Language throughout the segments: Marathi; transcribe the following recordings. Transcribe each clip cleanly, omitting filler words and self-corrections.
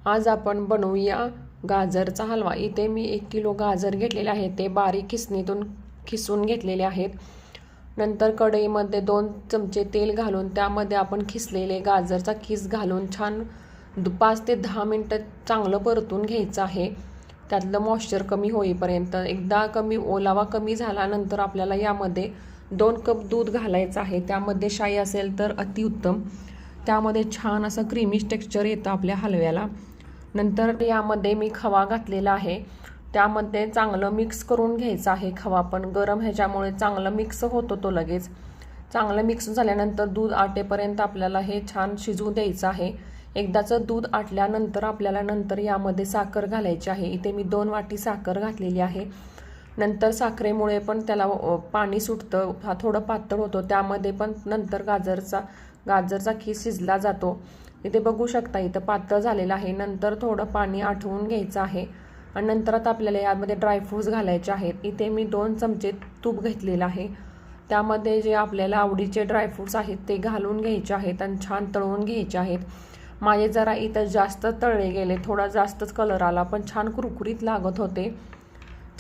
आज आपण बनवूया गाजरचा हलवा। इथे मी 1 किलो गाजर घेतलेले आहे, ते बारीक किसणीतून खिसून घेतलेले आहेत। नंतर कढईमध्ये 2 चमचे तेल घालून त्यामध्ये आपण खिसलेले गाजरचा खीस घालून छान 5 ते 10 मिनिटं चांगलं परतून घ्यायचं आहे, त्यातलं मॉइश्चर कमी होईपर्यंत। एकदा ओलावा कमी झाल्यानंतर आपल्याला यामध्ये 2 कप दूध घालायचं आहे। त्यामध्ये शाई असेल तर अतिउत्तम, त्यामध्ये छान असं क्रीमिश टेक्स्चर येतं आपल्या हलव्याला। नंतर यामध्ये मी खवा घातलेला आहे, त्यामध्ये चांगलं मिक्स करून घ्यायचं आहे। खवा पण गरम ह्याच्यामुळे चांगलं मिक्स होतो तो लगेच। चांगलं मिक्स झाल्यानंतर दूध आटेपर्यंत आपल्याला हे छान शिजवू द्यायचं आहे। एकदाचं दूध आटल्यानंतर आपल्याला यामध्ये साखर घालायची आहे। इथे मी 2 वाटी साखर घातलेली आहे। नंतर साखरेमुळे पण त्याला पाणी सुटतं, हा थोडं पातळ होतो, त्यामध्ये पण नंतर गाजरचा खीस शिजला जातो। इथे बघू शकता इथं पातळ झालेलं आहे। नंतर थोडं पाणी आटवून घ्यायचं आहे आणि नंतर आता आपल्याला यामध्ये ड्रायफ्रूट्स घालायचे आहेत। इथे मी 2 चमचे तूप घेतलेलं आहे, त्यामध्ये जे आपल्याला आवडीचे ड्रायफ्रूट्स आहेत ते घालून घ्यायचे आहेत आणि छान तळून घ्यायचे आहेत। माझे जरा इथं जास्त तळले गेले, थोडा जास्तच कलर आला, पण छान कुरकुरीत लागत होते।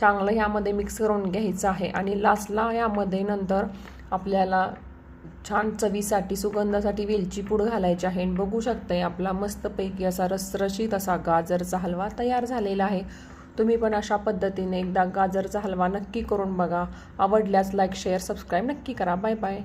चांगलं यामध्ये मिक्स करून घ्यायचं आहे आणि लास्टला यामध्ये नंतर आपल्याला छान चवीसाठी सुगंधासाठी वेलची पूड घालायची आहे। बघू शकताय आपला मस्तपैकी असा रसरशीत असा गाजरचा हलवा तयार झालेला आहे। तुम्ही पण अशा पद्धतीने एकदा गाजरचा हलवा नक्की करून बघा। आवडल्यास लाईक शेअर सबस्क्राईब नक्की करा। Bye bye.